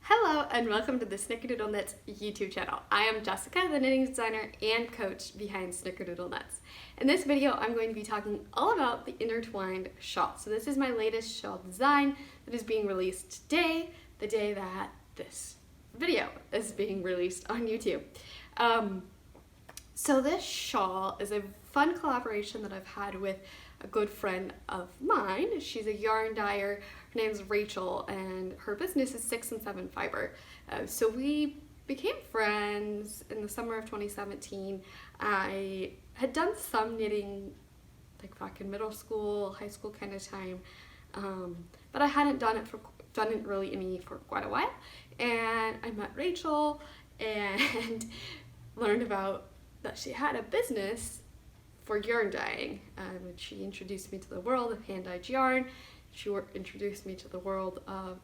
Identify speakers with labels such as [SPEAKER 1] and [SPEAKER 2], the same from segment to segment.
[SPEAKER 1] Hello and welcome to the Snickerdoodle Knits YouTube channel. I am Jessica, the knitting designer and coach behind Snickerdoodle Knits. In this video, I'm going to be talking all about the Intertwined Shawl. So this is my latest shawl design that is being released today, the day that this video is being released on YouTube. So this shawl is a fun collaboration that I've had with a good friend of mine. She's a yarn dyer. Her name's Rachel, and her business is 6 and 7 Fiber. So we became friends in the summer of 2017. I had done some knitting like back in middle school, high school kind of time, but I hadn't done it really any for quite a while. And I met Rachel and learned about that she had a business for yarn dyeing. And she introduced me to the world of hand-dyed yarn. She introduced me to the world of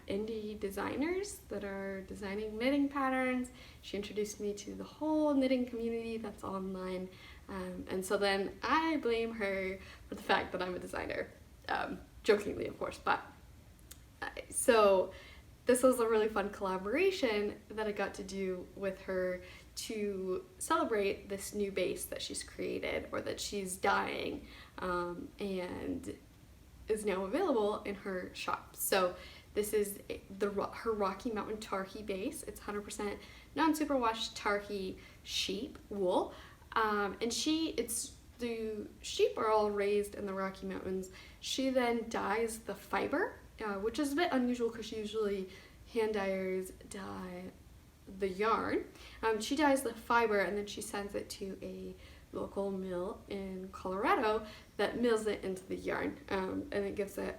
[SPEAKER 1] indie designers that are designing knitting patterns. She introduced me to the whole knitting community that's online. And so then I blame her for the fact that I'm a designer. Jokingly, of course, but so this was a really fun collaboration that I got to do with her to celebrate this new base that she's created, or that she's dyeing, and is now available in her shop. So this is her Rocky Mountain Tarhi base. It's 100% non-superwash Tarhi sheep wool, and the sheep are all raised in the Rocky Mountains. She then dyes the fiber, which is a bit unusual because usually hand dyers dye the yarn. She dyes the fiber and then she sends it to a local mill in Colorado that mills it into the yarn, and it gives it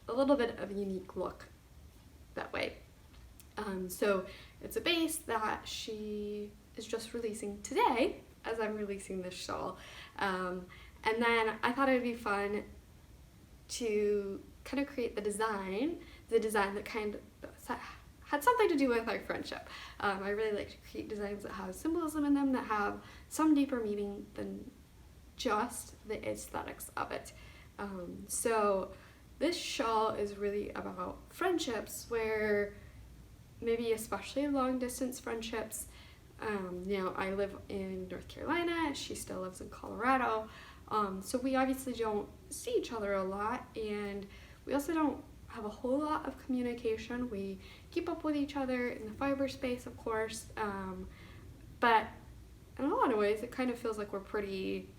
[SPEAKER 1] a little bit of a unique look that way. So it's a base that she is just releasing today as I'm releasing this shawl, and then I thought it would be fun to kind of create the design that kind of had something to do with our friendship. I really like to create designs that have symbolism in them, that have some deeper meaning than just the aesthetics of it. So this shawl is really about friendships, where maybe especially long distance friendships. I live in North Carolina, she still lives in Colorado, so we obviously don't see each other a lot, and we also don't have a whole lot of communication. We keep up with each other in the fiber space, of course, but in a lot of ways it kind of feels like we're pretty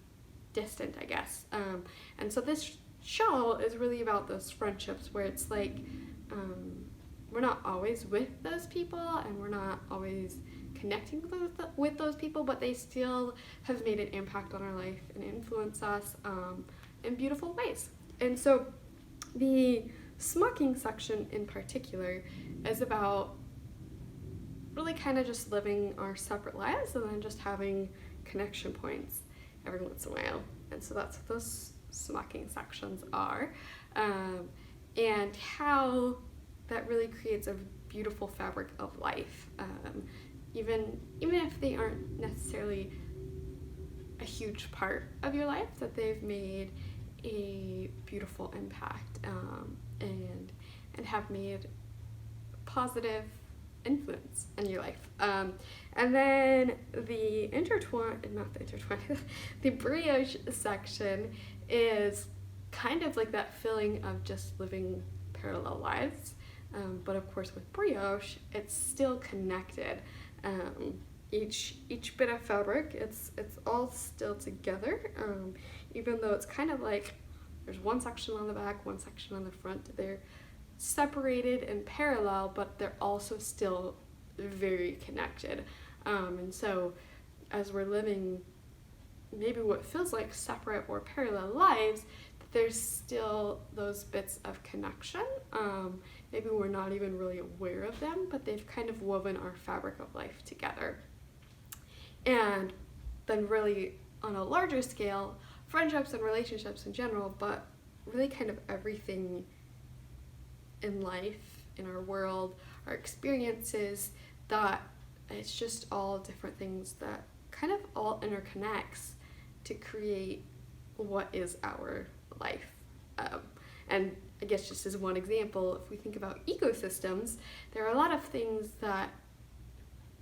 [SPEAKER 1] distant, I guess. And so this shawl is really about those friendships where it's like we're not always with those people and we're not always connecting with those people, but they still have made an impact on our life and influence us in beautiful ways. And so the Smocking section in particular is about really kind of just living our separate lives and then just having connection points every once in a while. And so that's what those Smocking sections are, and how that really creates a beautiful fabric of life, even if they aren't necessarily a huge part of your life, that they've made a beautiful impact, and have made positive influence in your life. And then the the Brioche section is kind of like that feeling of just living parallel lives, but of course with Brioche it's still connected. Each bit of fabric, it's all still together, even though it's kind of like there's one section on the back, one section on the front. They're separated and parallel, but they're also still very connected. And so as we're living maybe what feels like separate or parallel lives, there's still those bits of connection. Maybe we're not even really aware of them, but they've kind of woven our fabric of life together. And then really on a larger scale, friendships and relationships in general, but really kind of everything in life, in our world, our experiences, that it's just all different things that kind of all interconnects to create what is our life. And I guess just as one example, if we think about ecosystems, there are a lot of things that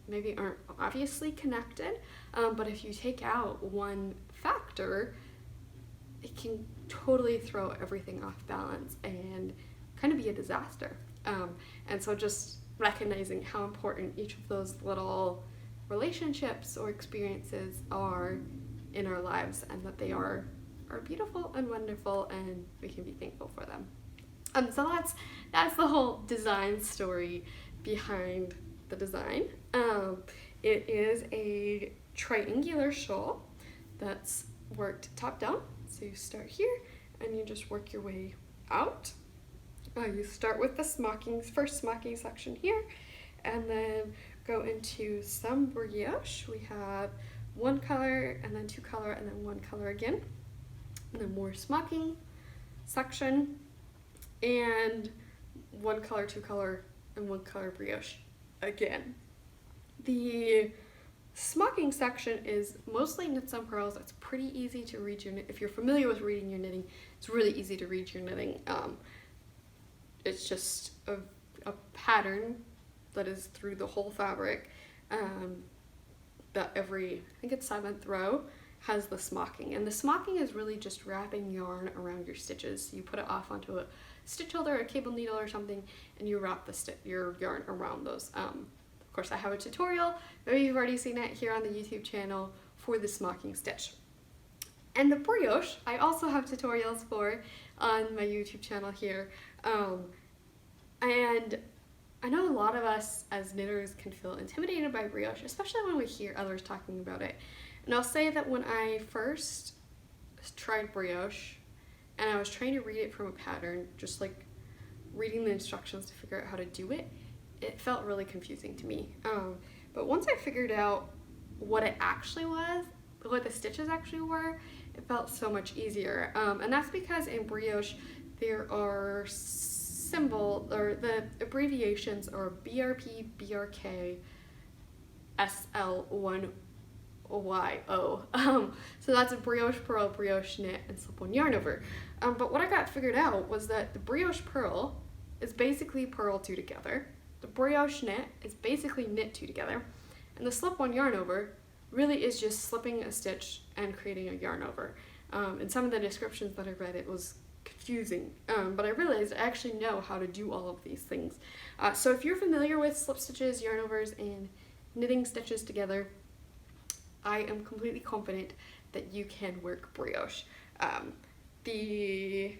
[SPEAKER 1] maybe aren't obviously connected, but if you take out one factor, it can totally throw everything off balance and kind of be a disaster. And so just recognizing how important each of those little relationships or experiences are in our lives, and that they are beautiful and wonderful, and we can be thankful for them. So that's the whole design story behind the design. It is a triangular shawl that's worked top down. So you start here and you just work your way out. You start with the first smocking section here, and then go into some brioche. We have one color, and then two color, and then one color again. And then more smocking section, and one color, two color, and one color brioche again. The smocking section is mostly knits and purls. It's pretty easy to read if you're familiar with reading your knitting, it's really easy to read your knitting. It's just a pattern that is through the whole fabric, that every, I think it's 7th row, has the smocking. And the smocking is really just wrapping yarn around your stitches. You put it off onto a stitch holder, a cable needle or something, and you wrap your yarn around those. Of course, I have a tutorial, maybe you've already seen it here on the YouTube channel, for the smocking stitch. And the brioche, I also have tutorials for on my YouTube channel here. And I know a lot of us as knitters can feel intimidated by brioche, especially when we hear others talking about it. And I'll say that when I first tried brioche, and I was trying to read it from a pattern, just like reading the instructions to figure out how to do it, it felt really confusing to me. But once I figured out what it actually was, what the stitches actually were, it felt so much easier. And that's because in brioche there are the abbreviations are BRP, BRK, SL1, YO. So that's a brioche purl, brioche knit, and slip-on yarn over. But what I got figured out was that the brioche purl is basically purl two together. The brioche knit is basically knit two together. And the slip-on yarn over really is just slipping a stitch and creating a yarn over. In some of the descriptions that I read, it was confusing, but I realized I actually know how to do all of these things. So if you're familiar with slip stitches, yarn overs, and knitting stitches together, I am completely confident that you can work brioche. It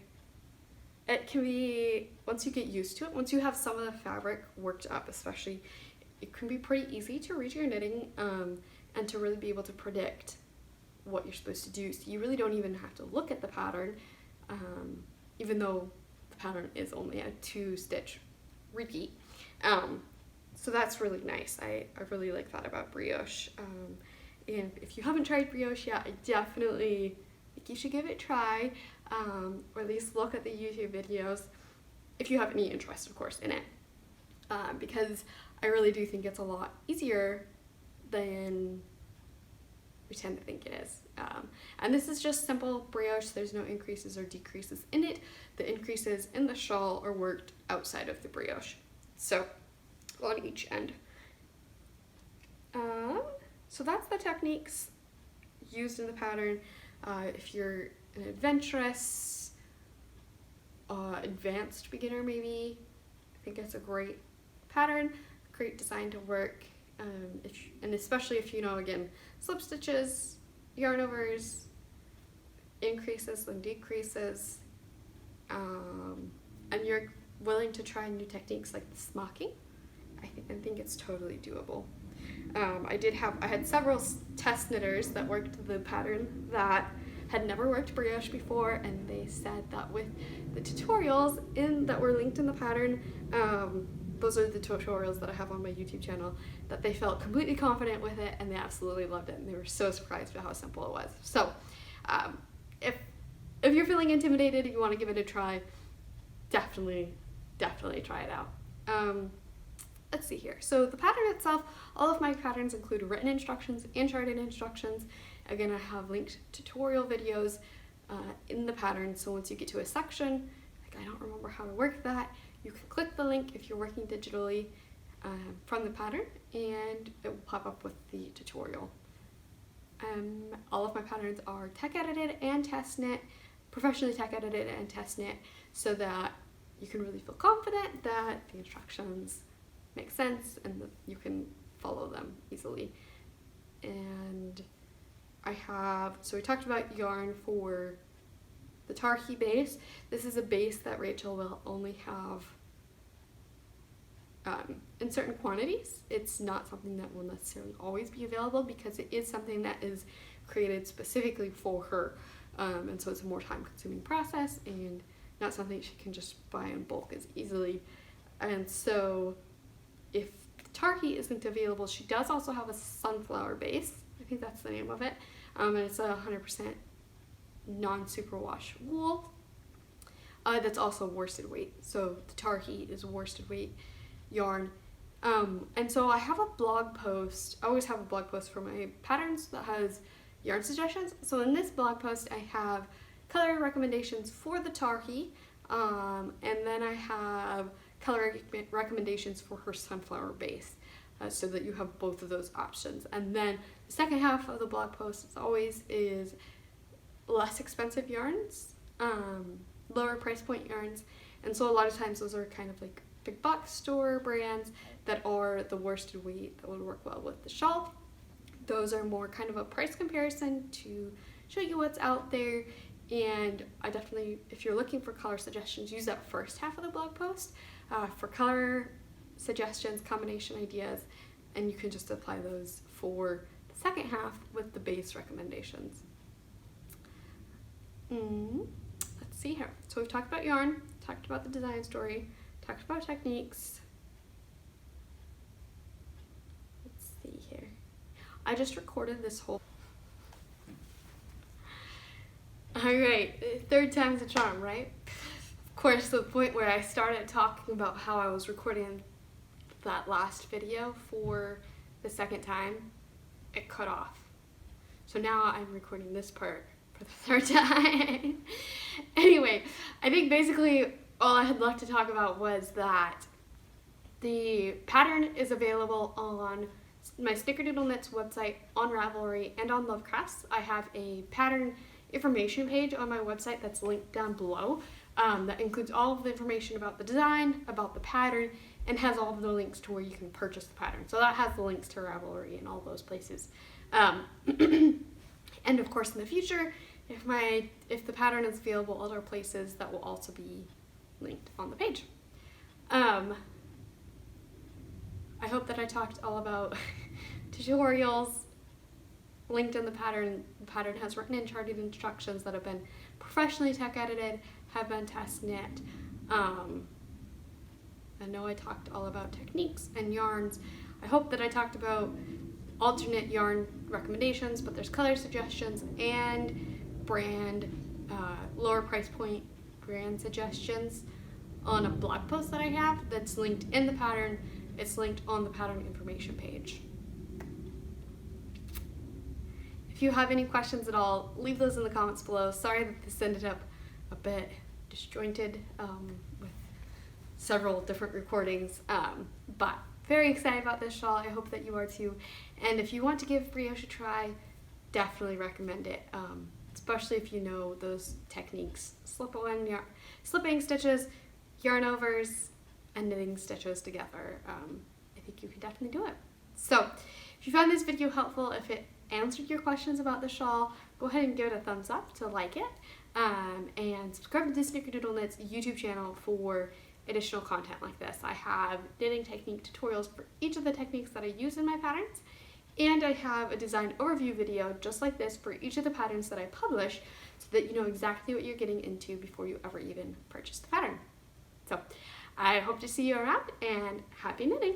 [SPEAKER 1] can be, once you get used to it, once you have some of the fabric worked up especially, it can be pretty easy to read your knitting, and to really be able to predict what you're supposed to do. So you really don't even have to look at the pattern, even though the pattern is only a 2-stitch repeat. So that's really nice. I really like that about brioche. And if you haven't tried brioche yet, I definitely think you should give it a try, or at least look at the YouTube videos if you have any interest, of course, in it. Because I really do think it's a lot easier than we tend to think it is. And this is just simple brioche. There's no increases or decreases in it. The increases in the shawl are worked outside of the brioche, so on each end. So that's the techniques used in the pattern. If you're an adventurous, advanced beginner maybe, I think it's a great pattern, great design to work. And especially if you know, again, slip stitches, yarn overs, increases and decreases, and you're willing to try new techniques like the smocking, I think it's totally doable. I had several test knitters that worked the pattern that had never worked brioche before, and they said that with the tutorials that were linked in the pattern, those are the tutorials that I have on my YouTube channel, that they felt completely confident with it, and they absolutely loved it, and they were so surprised by how simple it was. So if you're feeling intimidated and you want to give it a try, definitely try it out. Let's see here. So the pattern itself, all of my patterns include written instructions and charted instructions. Again, I have linked tutorial videos in the pattern, so once you get to a section, like I don't remember how to work that, you can click the link if you're working digitally from the pattern, and it will pop up with the tutorial. All of my patterns are tech edited and test knit, professionally tech edited and test knit, so that you can really feel confident that the instructions make sense and that you can follow them easily. And so we talked about yarn for the Tarhi base. This is a base that Rachel will only have in certain quantities. It's not something that will necessarily always be available because it is something that is created specifically for her. And so it's a more time consuming process and not something she can just buy in bulk as easily. And so if the Tarhi isn't available, she does also have a sunflower base. I think that's the name of it. And it's a 100% non-superwash wool that's also worsted weight. So the Tarhi is worsted weight yarn. And so I have a blog post. I always have a blog post for my patterns that has yarn suggestions. So in this blog post I have color recommendations for the Tarhi, and then I have color recommendations for her sunflower base, so that you have both of those options. And then the second half of the blog post, as always, is less expensive yarns, lower price point yarns. And so a lot of times those are kind of like big box store brands that are the worsted weight that would work well with the shawl. Those are more kind of a price comparison to show you what's out there. And I definitely, if you're looking for color suggestions, use that first half of the blog post for color suggestions, combination ideas, and you can just apply those for the second half with the base recommendations. Let's see here. So we've talked about yarn, talked about the design story, talked about techniques. Let's see here. I just recorded this whole... Alright, third time's a charm, right? Of course, the point where I started talking about how I was recording that last video for the second time, it cut off. So now I'm recording this part for the third time. Anyway, I think basically all I had left to talk about was that the pattern is available on my Snickerdoodle Knits website, on Ravelry, and on Lovecrafts. I have a pattern information page on my website that's linked down below, that includes all of the information about the design, about the pattern, and has all of the links to where you can purchase the pattern. So that has the links to Ravelry and all those places. And of course in the future, if the pattern is available other places, that will also be linked on the page. I hope that I talked all about tutorials linked in the pattern. The pattern has written and charted instructions that have been professionally tech edited, have been test knit. I know I talked all about techniques and yarns. I hope that I talked about alternate yarn recommendations, but there's color suggestions and brand, lower price point brand suggestions on a blog post that I have that's linked in the pattern. It's linked on the pattern information page. If you have any questions at all, leave those in the comments below. Sorry that this ended up a bit disjointed with several different recordings, but very excited about this shawl. I hope that you are too. And if you want to give Brioche a try, definitely recommend it, especially if you know those techniques: slipping stitches, yarn overs, and knitting stitches together. I think you can definitely do it. So if you found this video helpful, if it answered your questions about the shawl, go ahead and give it a thumbs up to like it, and subscribe to the Snickerdoodle Knits YouTube channel for additional content like this. I have knitting technique tutorials for each of the techniques that I use in my patterns, and I have a design overview video just like this for each of the patterns that I publish, so that you know exactly what you're getting into before you ever even purchase the pattern. So I hope to see you around, and happy knitting!